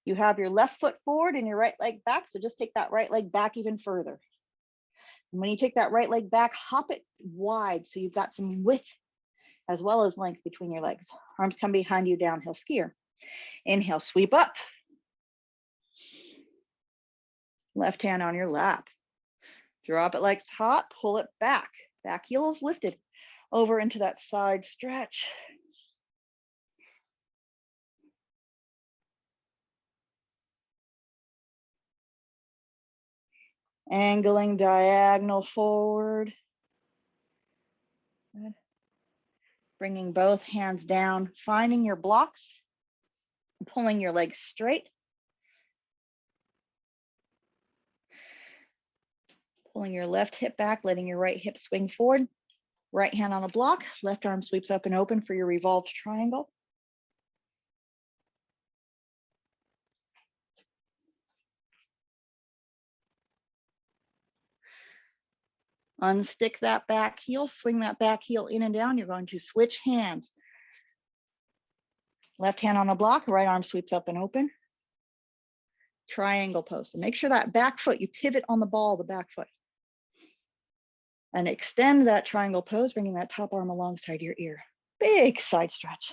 Speaker 1: You have your left foot forward and your right leg back, so just take that right leg back even further. And when you take that right leg back, hop it wide so you've got some width as well as length between your legs. Arms come behind you, downhill skier. Inhale, sweep up. Left hand on your lap. Drop it like it's hot, pull it back. Back heel is lifted over into that side stretch. Angling diagonal forward. Good. Bringing both hands down, finding your blocks, pulling your legs straight. Pulling your left hip back, letting your right hip swing forward. Right hand on a block, left arm sweeps up and open for your revolved triangle. Unstick that back heel, swing that back heel in and down. You're going to switch hands. Left hand on a block, right arm sweeps up and open. Triangle pose. So make sure that back foot, you pivot on the ball, the back foot. And extend that triangle pose, bringing that top arm alongside your ear. Big side stretch.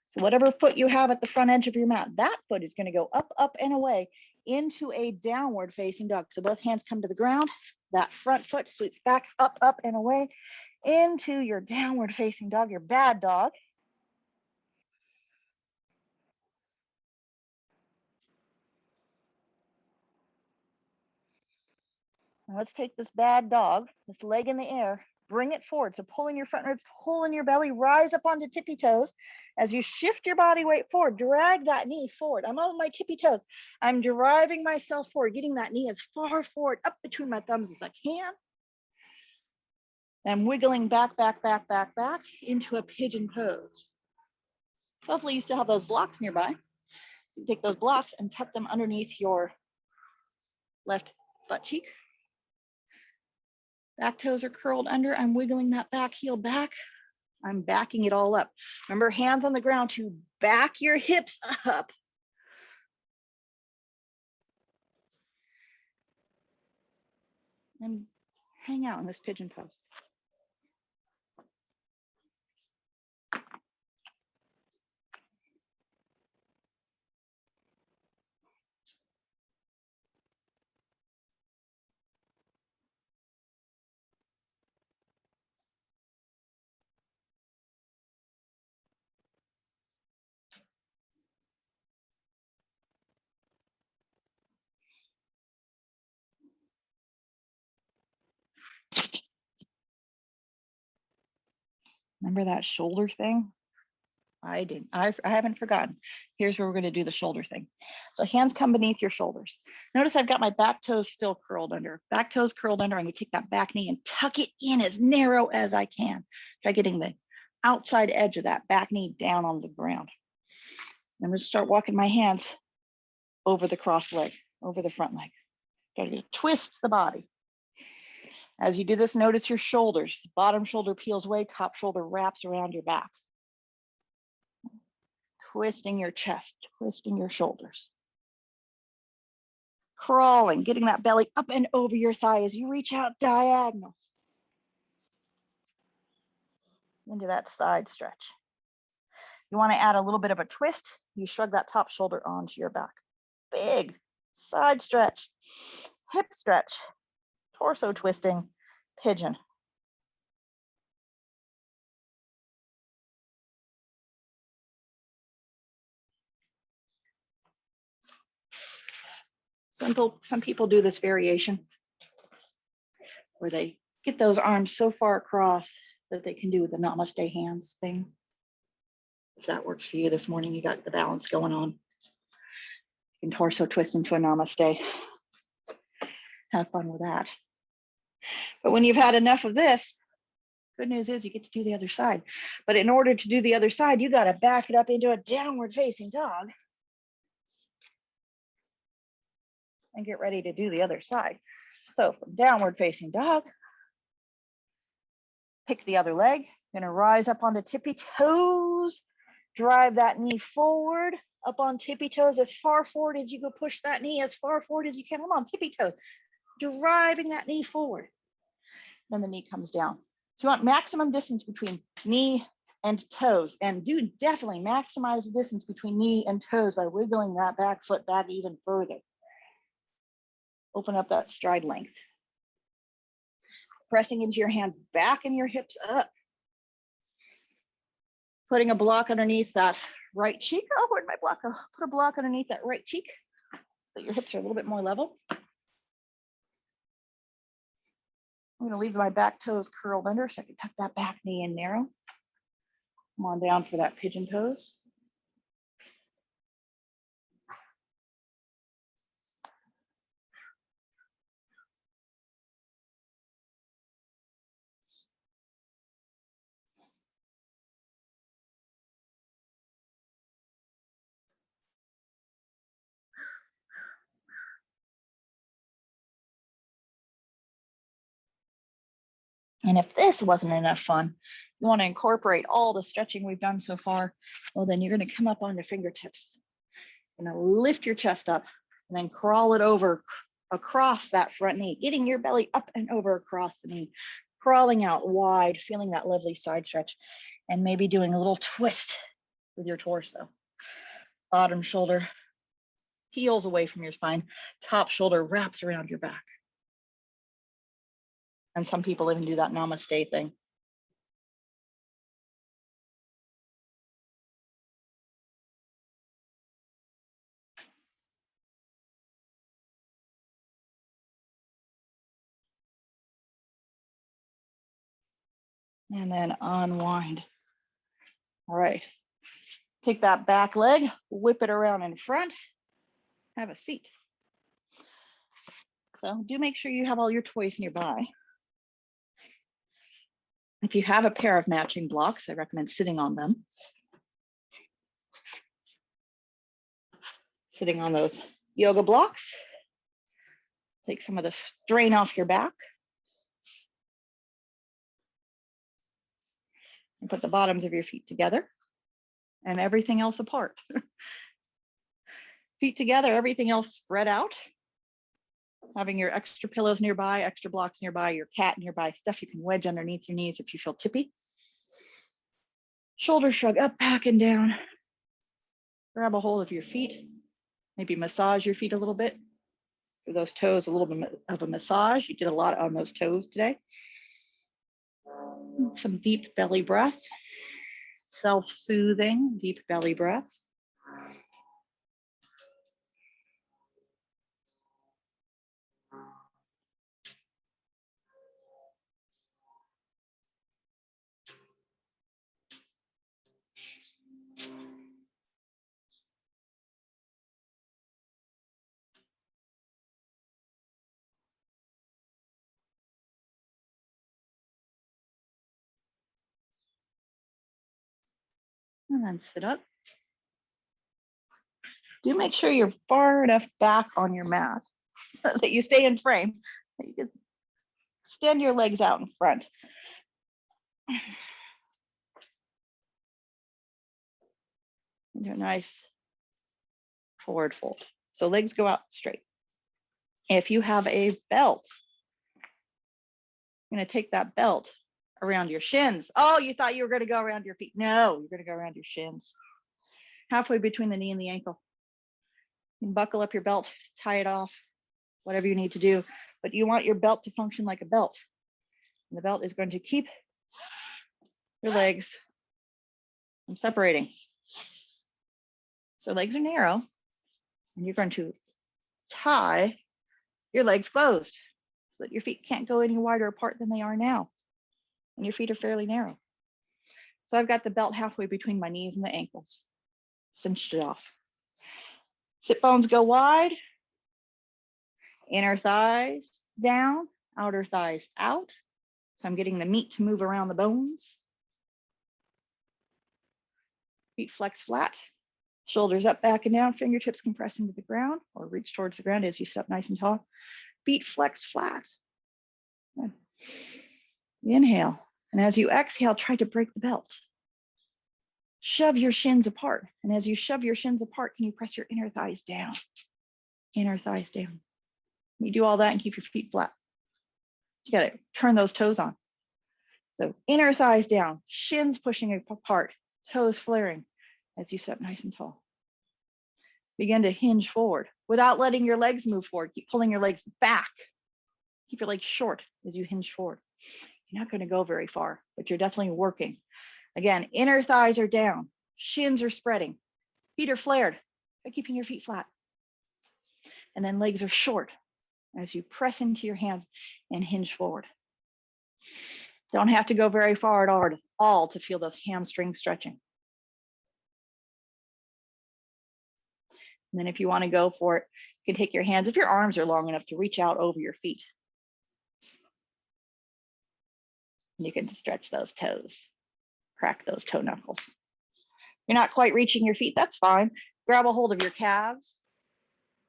Speaker 1: So whatever foot you have at the front edge of your mat, that foot is going to go up, up, and away into a downward facing dog. So both hands come to the ground. That front foot sweeps back, up, up, and away into your downward facing dog, your bad dog. Now let's take this bad dog, this leg in the air, bring it forward. So pull in your front ribs, pull in your belly, rise up onto tippy toes. As you shift your body weight forward, drag that knee forward. I'm on my tippy toes. I'm driving myself forward, getting that knee as far forward up between my thumbs as I can. I'm wiggling back, back, back, back, back into a pigeon pose. Hopefully you still have those blocks nearby. So you take those blocks and tuck them underneath your left butt cheek. Back toes are curled under. I'm wiggling that back heel back. I'm backing it all up. Remember, hands on the ground to back your hips up. And hang out in this pigeon pose. Remember that shoulder thing? I haven't forgotten. Here's where we're going to do the shoulder thing. So hands come beneath your shoulders. Notice I've got my back toes still curled under. Back toes curled under. I'm going to take that back knee and tuck it in as narrow as I can. Try getting the outside edge of that back knee down on the ground. I'm going to start walking my hands over the cross leg, over the front leg. Got to twist the body. As you do this, notice your shoulders. Bottom shoulder peels away, top shoulder wraps around your back. Twisting your chest, twisting your shoulders. Crawling, getting that belly up and over your thigh as you reach out diagonal into that side stretch. You want to add a little bit of a twist. You shrug that top shoulder onto your back. Big side stretch, hip stretch, torso twisting, pigeon. Some people do this variation where they get those arms so far across that they can do the namaste hands thing. If that works for you this morning, you got the balance going on. You can torso twist into a namaste. Have fun with that. But when you've had enough of this, good news is you get to do the other side. But in order to do the other side, you got to back it up into a downward facing dog. and get ready to do the other side. So from downward facing dog, pick the other leg, gonna rise up onto tippy toes, drive that knee forward, up on tippy toes as far forward as you go, push that knee as far forward as you can. Come on, tippy toes, driving that knee forward. Then the knee comes down. So you want maximum distance between knee and toes, and do definitely maximize the distance between knee and toes by wiggling that back foot back even further. Open up that stride length. Pressing into your hands back and your hips up. Putting a block underneath that right cheek. Oh, where'd my block go? Put a block underneath that right cheek so your hips are a little bit more level. I'm gonna leave my back toes curled under so I can tuck that back knee in narrow. Come on down for that pigeon pose. And if this wasn't enough fun, you want to incorporate all the stretching we've done so far, well, then you're going to come up onto fingertips. You're going to lift your chest up and then crawl it over across that front knee, getting your belly up and over across the knee, crawling out wide, feeling that lovely side stretch, and maybe doing a little twist with your torso. Bottom shoulder heels away from your spine, top shoulder wraps around your back. And some people even do that namaste thing. And then unwind. All right. Take that back leg, whip it around in front, have a seat. So do make sure you have all your toys nearby. If you have a pair of matching blocks, I recommend sitting on them. Sitting on those yoga blocks. Take some of the strain off your back. And put the bottoms of your feet together and everything else apart. Feet together, everything else spread out. Having your extra pillows nearby, extra blocks nearby, your cat nearby, stuff you can wedge underneath your knees if you feel tippy. Shoulder shrug up, back and down. Grab a hold of your feet. Maybe massage your feet a little bit. For those toes, a little bit of a massage. You did a lot on those toes today. Some deep belly breaths. Self-soothing, deep belly breaths. And then sit up. Do make sure you're far enough back on your mat that you stay in frame, that you can extend your legs out in front. And do a nice forward fold. So legs go out straight. If you have a belt, you're going to take that belt around your shins. Oh, you thought you were going to go around your feet. No, you're going to go around your shins. Halfway between the knee and the ankle. You can buckle up your belt, tie it off, whatever you need to do. But you want your belt to function like a belt. And the belt is going to keep your legs from separating. So legs are narrow, and you're going to tie your legs closed so that your feet can't go any wider apart than they are now. And your feet are fairly narrow. So I've got the belt halfway between my knees and the ankles. Cinched it off. Sit bones go wide. Inner thighs down, outer thighs out. So I'm getting the meat to move around the bones. Feet flex flat. Shoulders up, back and down, fingertips compress into the ground or reach towards the ground as you step nice and tall. Feet flex flat. Good. Inhale. And as you exhale, try to break the belt. Shove your shins apart. And as you shove your shins apart, can you press your inner thighs down? Inner thighs down. You do all that and keep your feet flat. You got to turn those toes on. So inner thighs down, shins pushing apart, toes flaring as you step nice and tall. Begin to hinge forward without letting your legs move forward. Keep pulling your legs back. Keep your legs short as you hinge forward. You're not going to go very far, but you're definitely working. Again, inner thighs are down, shins are spreading, feet are flared by keeping your feet flat. And then legs are short as you press into your hands and hinge forward. Don't have to go very far at all to feel those hamstrings stretching. And then if you want to go for it, you can take your hands, if your arms are long enough, to reach out over your feet. And you can stretch those toes, crack those toe knuckles. You're not quite reaching your feet, that's fine. Grab a hold of your calves,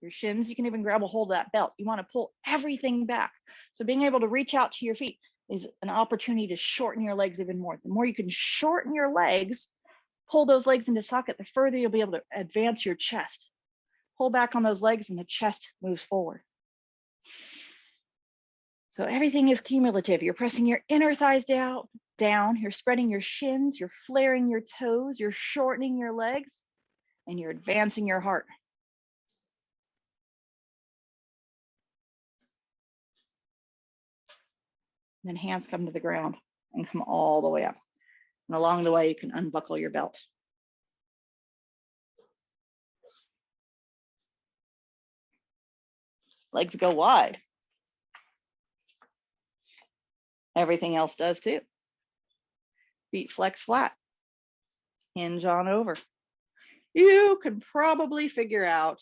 Speaker 1: your shins. You can even grab a hold of that belt. You want to pull everything back. So being able to reach out to your feet is an opportunity to shorten your legs even more. The more you can shorten your legs, pull those legs into socket, the further you'll be able to advance your chest. Pull back on those legs and the chest moves forward. So everything is cumulative. You're pressing your inner thighs down, you're spreading your shins, you're flaring your toes, you're shortening your legs, and you're advancing your heart. Then hands come to the ground and come all the way up. And along the way, you can unbuckle your belt. Legs go wide. Everything else does too. Feet flex flat. Hinge on over. You can probably figure out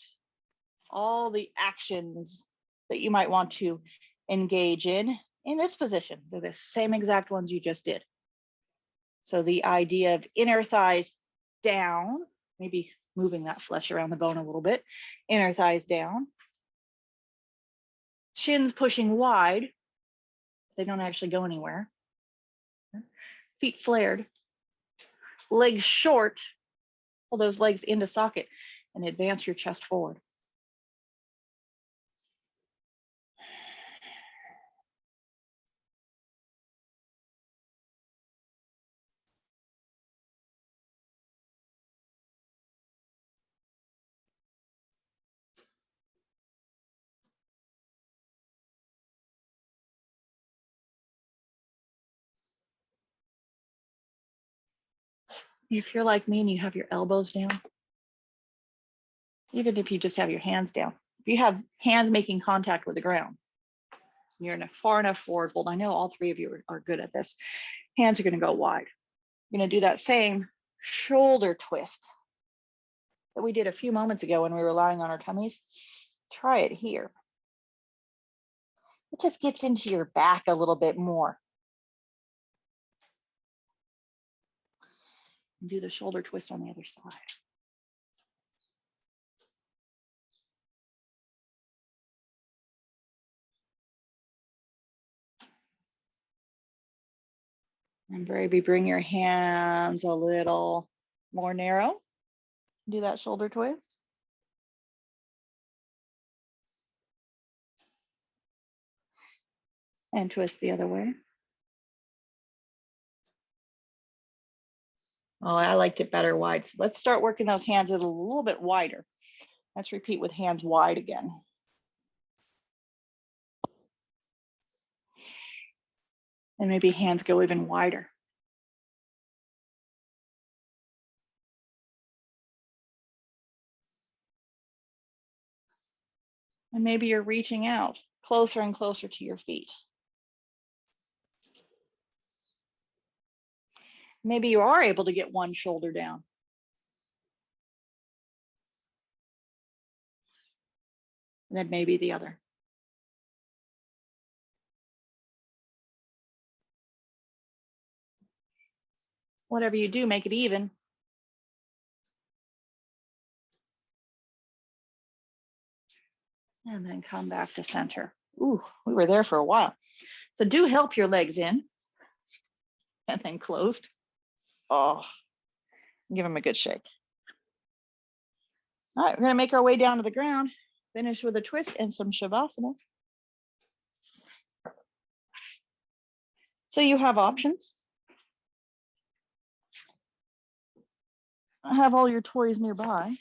Speaker 1: all the actions that you might want to engage in this position. They're the same exact ones you just did. So the idea of inner thighs down, maybe moving that flesh around the bone a little bit, inner thighs down, shins pushing wide, they don't actually go anywhere, feet flared, legs short, pull those legs into socket and advance your chest forward. If you're like me and you have your elbows down, even if you just have your hands down, if you have hands making contact with the ground, you're in a far enough forward fold. I know all three of you are good at this. Hands are going to go wide. You're going to do that same shoulder twist that we did a few moments ago when we were lying on our tummies. Try it here. It just gets into your back a little bit more. And do the shoulder twist on the other side. And Brandy, bring your hands a little more narrow. Do that shoulder twist. And twist the other way. Oh, I liked it better wide. So let's start working those hands a little bit wider. Let's repeat with hands wide again. And maybe hands go even wider. And maybe you're reaching out closer and closer to your feet. Maybe you are able to get one shoulder down. And then maybe the other. Whatever you do, make it even. And then come back to center. Ooh, we were there for a while. So do help your legs in and then closed. Oh, give them a good shake. All right, we're going to make our way down to the ground, finish with a twist and some Shavasana. So you have options. Have all your toys nearby.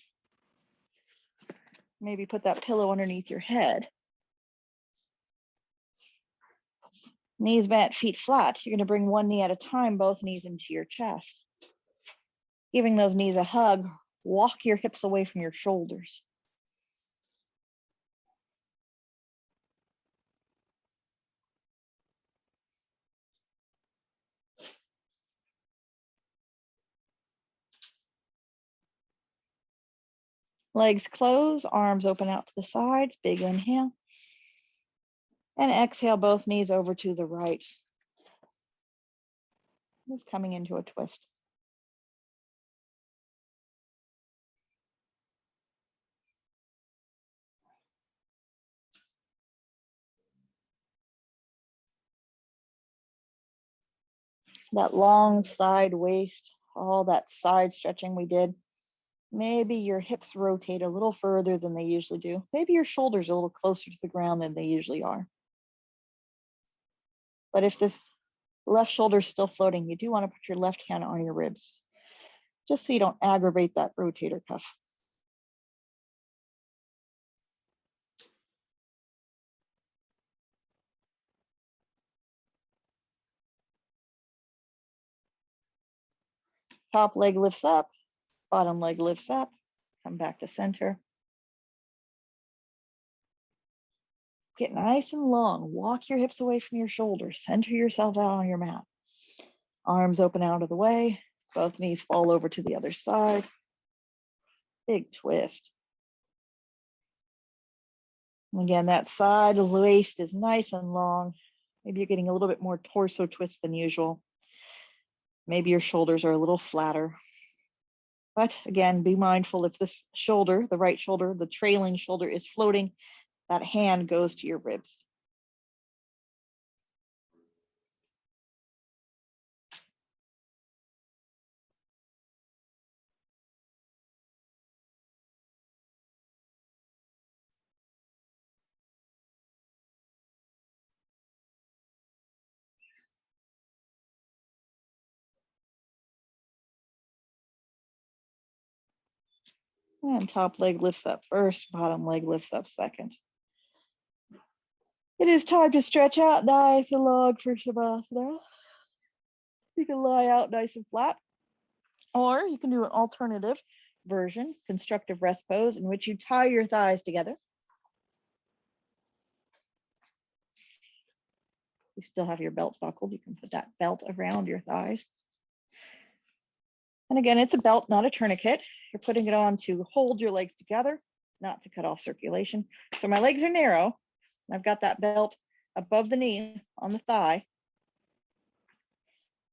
Speaker 1: Maybe put that pillow underneath your head. Knees bent, feet flat. You're going to bring one knee at a time, both knees into your chest. Giving those knees a hug, walk your hips away from your shoulders. Legs close, arms open out to the sides, big inhale. And exhale, both knees over to the right. Just coming into a twist. That long side waist, all that side stretching we did. Maybe your hips rotate a little further than they usually do. Maybe your shoulders are a little closer to the ground than they usually are. But if this left shoulder is still floating, you do want to put your left hand on your ribs, just so you don't aggravate that rotator cuff. Top leg lifts up, bottom leg lifts up, come back to center. Get nice and long. Walk your hips away from your shoulders. Center yourself out on your mat. Arms open out of the way. Both knees fall over to the other side. Big twist. And again, that side of the waist is nice and long. Maybe you're getting a little bit more torso twist than usual. Maybe your shoulders are a little flatter. But again, be mindful if this shoulder, the right shoulder, the trailing shoulder is floating, that hand goes to your ribs. And top leg lifts up first, bottom leg lifts up second. It is time to stretch out nice and long for Shavasana. You can lie out nice and flat, or you can do an alternative version, constructive rest pose, in which you tie your thighs together. You still have your belt buckled. You can put that belt around your thighs. And again, it's a belt, not a tourniquet. You're putting it on to hold your legs together, not to cut off circulation. So my legs are narrow. I've got that belt above the knee on the thigh.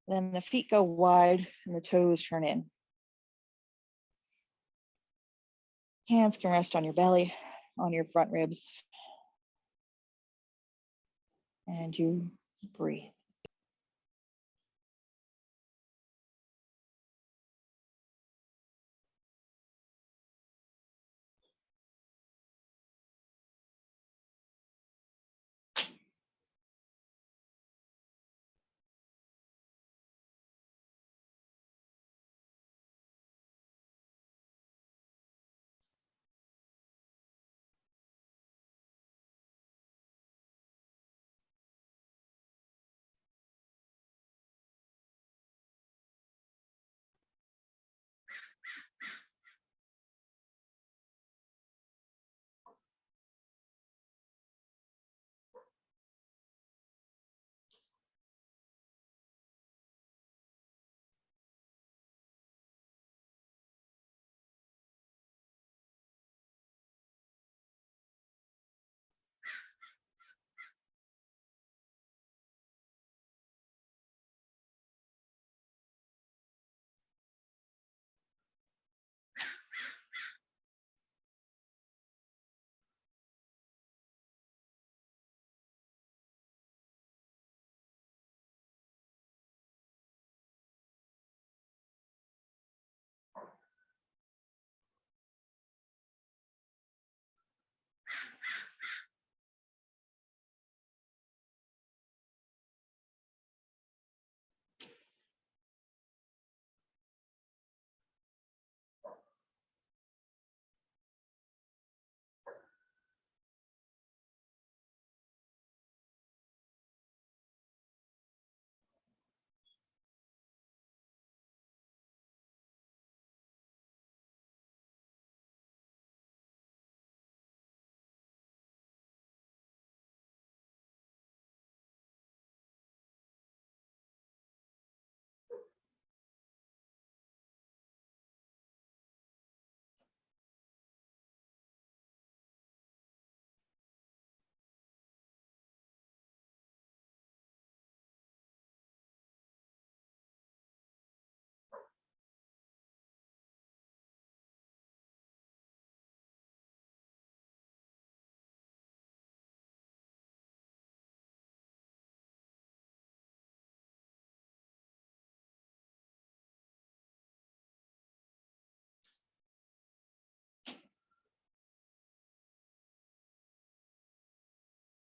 Speaker 1: Then the feet go wide and the toes turn in. Hands can rest on your belly, on your front ribs. And you breathe.